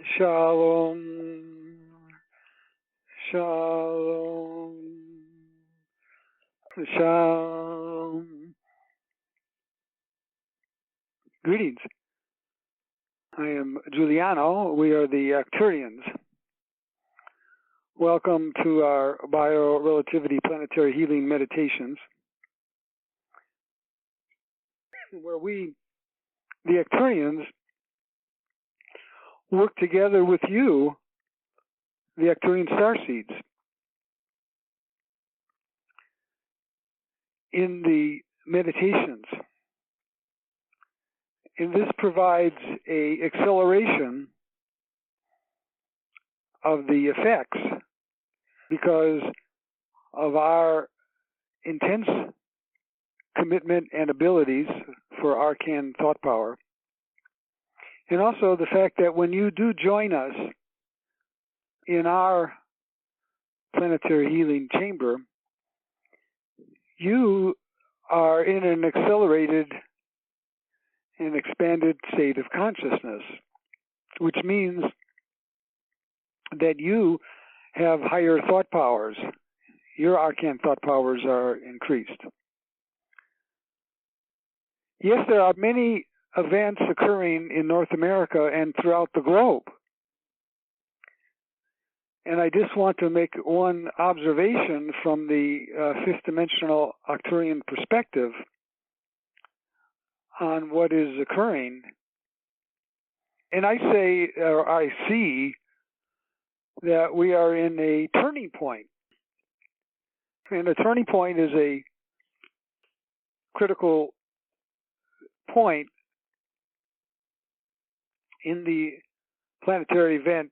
Shalom, shalom, shalom. Greetings. I am Giuliano. We are the Arcturians. Welcome to our Bio-relativity planetary healing meditations, where we, the Arcturians, work together with you, the Arcturian starseeds, in the meditations. And this provides an acceleration of the effects because of our intense commitment and abilities for arcane thought power. And also the fact that when you do join us in our planetary healing chamber, you are in an accelerated and expanded state of consciousness, which means that you have higher thought powers. Your arcane thought powers are increased. Yes, there are many events occurring in North America and throughout the globe. And I just want to make one observation from the fifth dimensional Arcturian perspective on what is occurring. And I say, or I see, that we are in a turning point. And a turning point is a critical point in the planetary event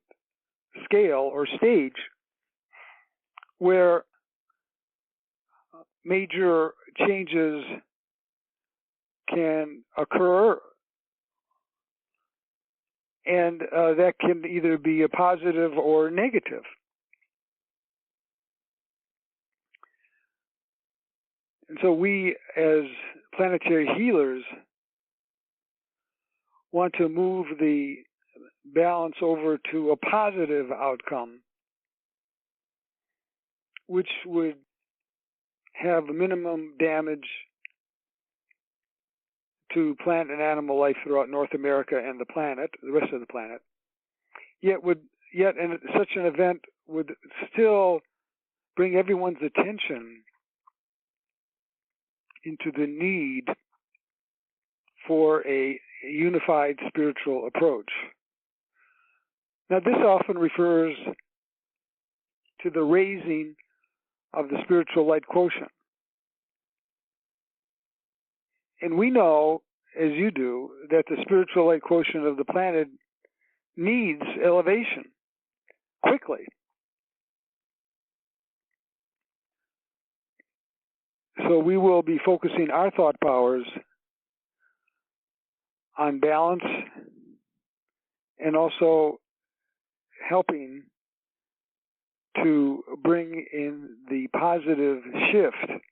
scale or stage where major changes can occur, and that can either be a positive or negative. And so we, as planetary healers, want to move the balance over to a positive outcome, which would have minimum damage to plant and animal life throughout North America and the planet, the rest of the planet. Yet such an event would still bring everyone's attention into the need for a unified spiritual approach. Now, this often refers to the raising of the spiritual light quotient. And we know, as you do, that the spiritual light quotient of the planet needs elevation quickly. So we will be focusing our thought powers on balance and also helping to bring in the positive shift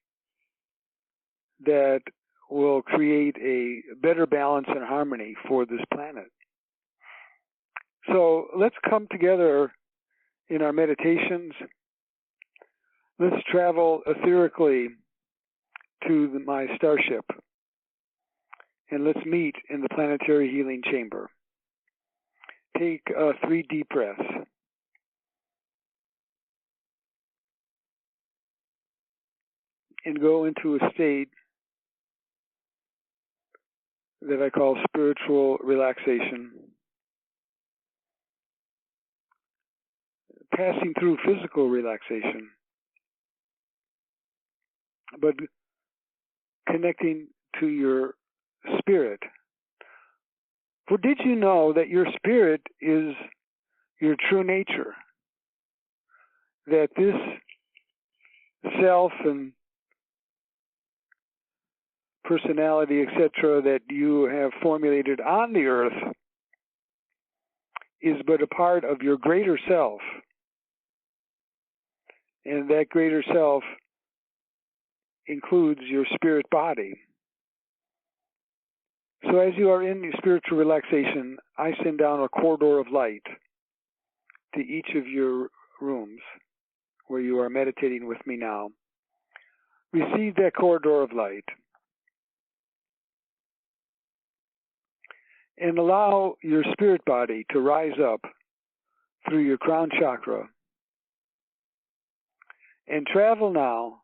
that will create a better balance and harmony for this planet. So let's come together in our meditations. Let's travel etherically to my starship, and let's meet in the planetary healing chamber. Take 3 deep breaths. And go into a state that I call spiritual relaxation, passing through physical relaxation, but connecting to your spirit. For did you know that your spirit is your true nature? That this self and personality, etc., that you have formulated on the earth is but a part of your greater self. And that greater self includes your spirit body. So as you are in spiritual relaxation, I send down a corridor of light to each of your rooms where you are meditating with me now. Receive that corridor of light and allow your spirit body to rise up through your crown chakra and travel now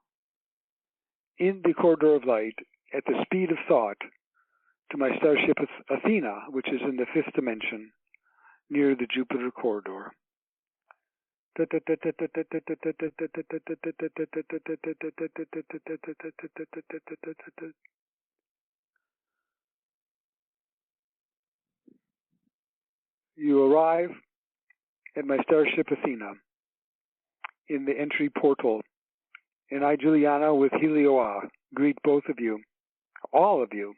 in the corridor of light at the speed of thought to my starship Athena, which is in the fifth dimension near the Jupiter corridor. You arrive at my starship Athena in the entry portal, and I, Juliana, with Helioa, greet both of you, all of you,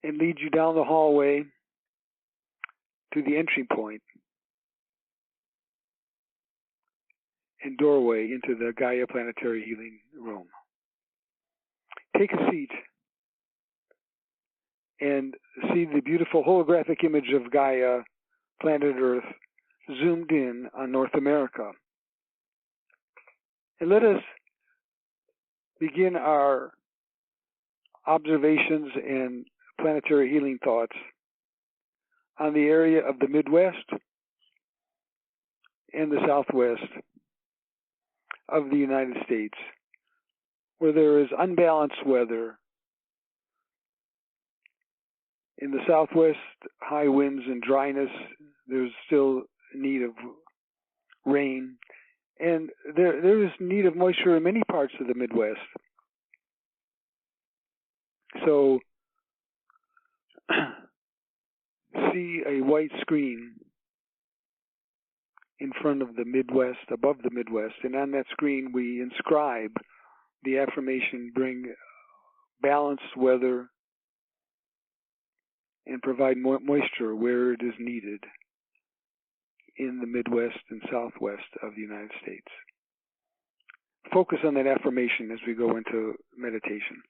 and lead you down the hallway to the entry point and doorway into the Gaia Planetary Healing Room. Take a seat and see the beautiful holographic image of Gaia, planet Earth, zoomed in on North America. And let us begin our observations and planetary healing thoughts on the area of the Midwest and the Southwest of the United States, where there is unbalanced weather. In the Southwest, high winds and dryness. There's still need of rain, and there is need of moisture in many parts of the Midwest. So see a white screen in front of the Midwest, above the Midwest, and on that screen we inscribe the affirmation, bring balanced weather and provide moisture where it is needed in the Midwest and Southwest of the United States. Focus on that affirmation as we go into meditation.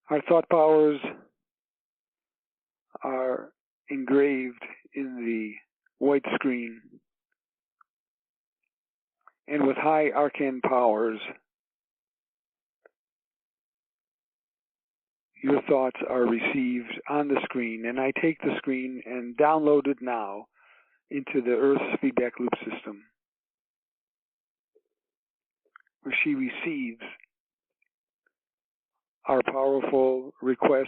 Our thought powers are engraved in the white screen, and with high arcane powers, your thoughts are received on the screen, and I take the screen and download it now into the Earth's feedback loop system, where she receives our powerful requests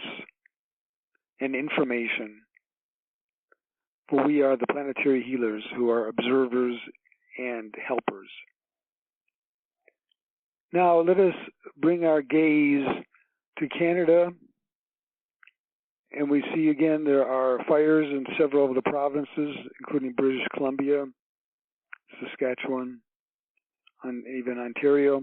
and information, for we are the planetary healers who are observers and helpers. Now let us bring our gaze to Canada, and we see again there are fires in several of the provinces, including British Columbia, Saskatchewan, and even Ontario.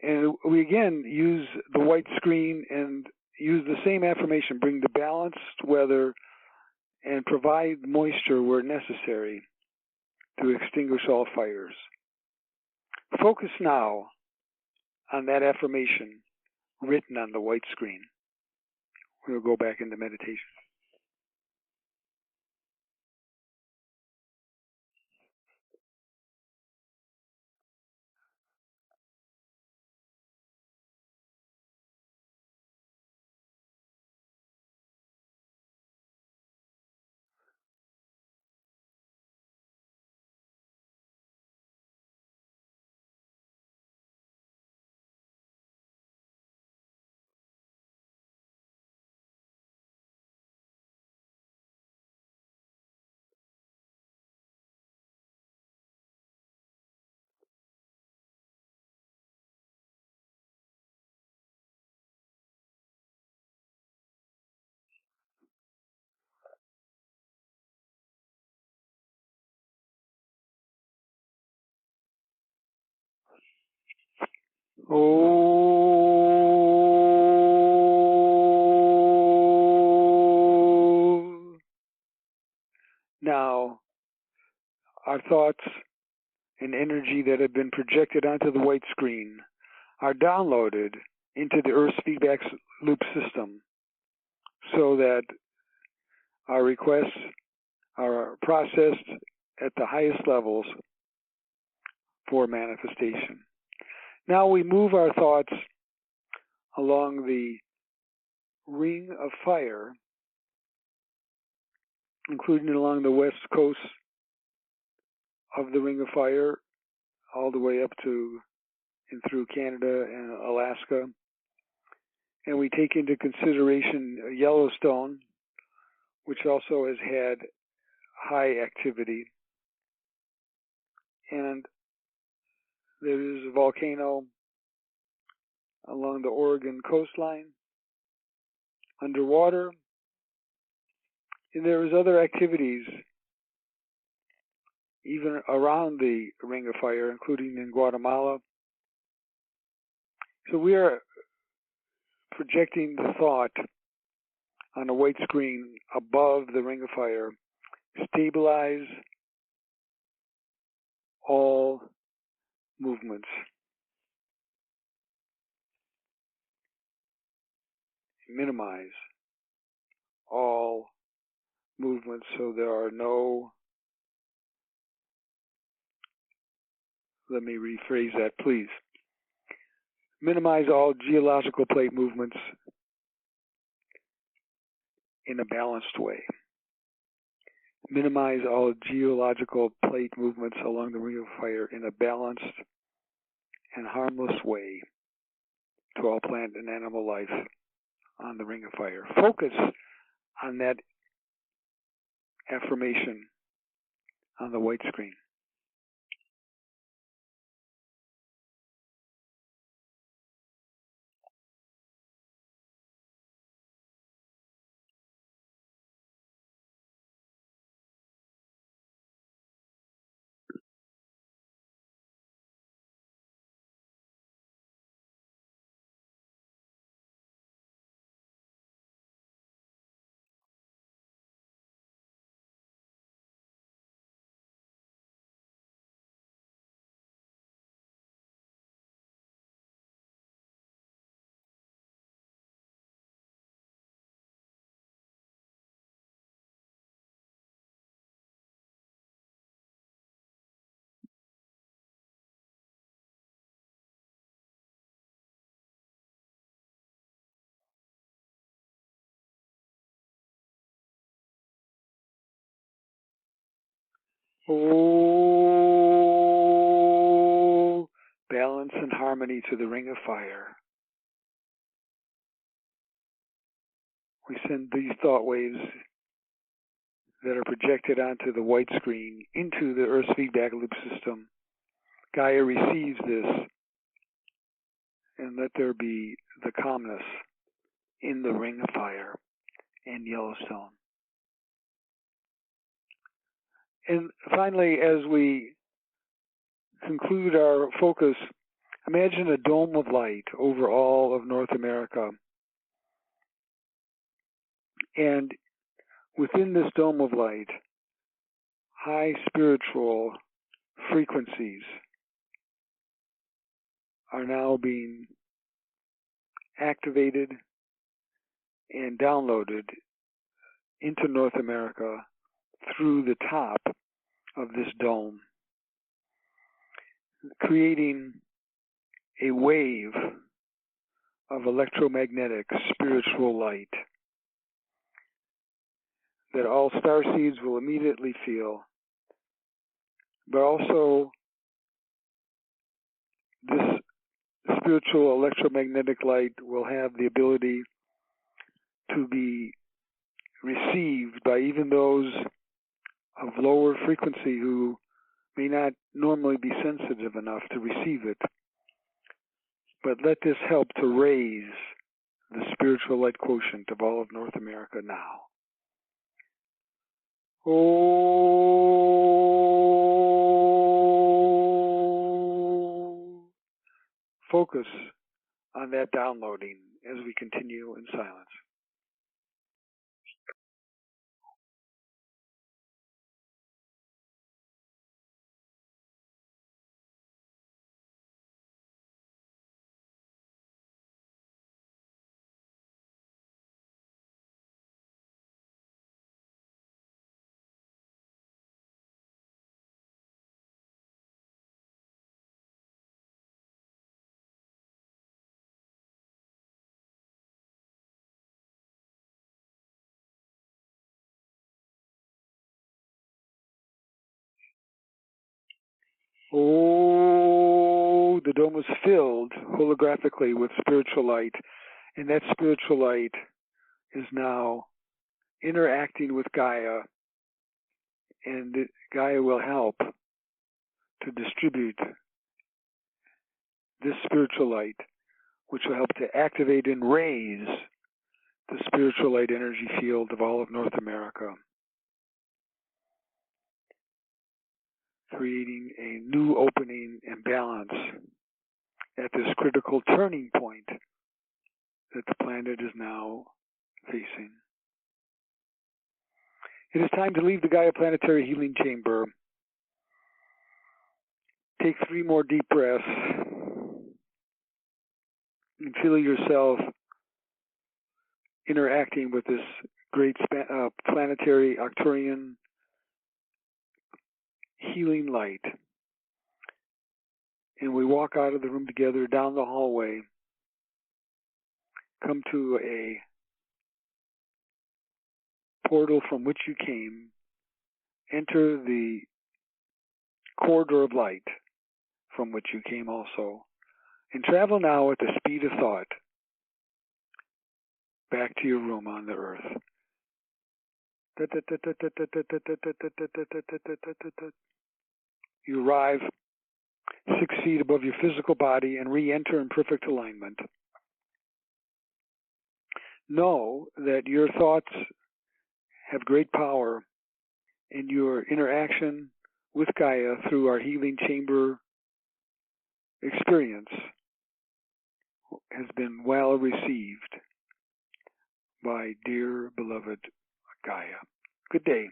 And we again use the white screen and use the same affirmation, bring the balanced weather and provide moisture where necessary to extinguish all fires. Focus now on that affirmation written on the white screen. We'll go back into meditation. Oh. Now, our thoughts and energy that have been projected onto the white screen are downloaded into the Earth's feedback loop system so that our requests are processed at the highest levels for manifestation. Now we move our thoughts along the ring of fire, including along the west coast of the ring of fire, all the way up to and through Canada and Alaska. And we take into consideration Yellowstone, which also has had high activity. And there is a volcano along the Oregon coastline, underwater. And there is other activities even around the Ring of Fire, including in Guatemala. So we are projecting the thought on a white screen above the Ring of Fire. Stabilize all movements. Minimize all movements so there are no, let me rephrase that please. Minimize all geological plate movements in a balanced way. Minimize all geological plate movements along the Ring of Fire in a balanced and harmless way to all plant and animal life on the Ring of Fire. Focus on that affirmation on the white screen. Oh, balance and harmony to the Ring of Fire. We send these thought waves that are projected onto the white screen into the Earth's feedback loop system. Gaia receives this, and let there be the calmness in the Ring of Fire and Yellowstone. And finally, as we conclude our focus, imagine a dome of light over all of North America. And within this dome of light, high spiritual frequencies are now being activated and downloaded into North America through the top of this dome, creating a wave of electromagnetic spiritual light that all starseeds will immediately feel, but also this spiritual electromagnetic light will have the ability to be received by even those of lower frequency who may not normally be sensitive enough to receive it. But let this help to raise the spiritual light quotient of all of North America now. Oh, focus on that downloading as we continue in silence. Oh, the dome is filled holographically with spiritual light, and that spiritual light is now interacting with Gaia, and Gaia will help to distribute this spiritual light, which will help to activate and raise the spiritual light energy field of all of North America, creating a new opening and balance at this critical turning point that the planet is now facing. It is time to leave the Gaia Planetary Healing Chamber. Take 3 more deep breaths and feel yourself interacting with this great planetary Arcturian healing light. And we walk out of the room together down the hallway, come to a portal from which you came, enter the corridor of light from which you came also, and travel now at the speed of thought back to your room on the earth. You arrive 6 feet above your physical body and re-enter in perfect alignment. Know that your thoughts have great power, and your interaction with Gaia through our healing chamber experience has been well received by dear beloved Gaia. Good day.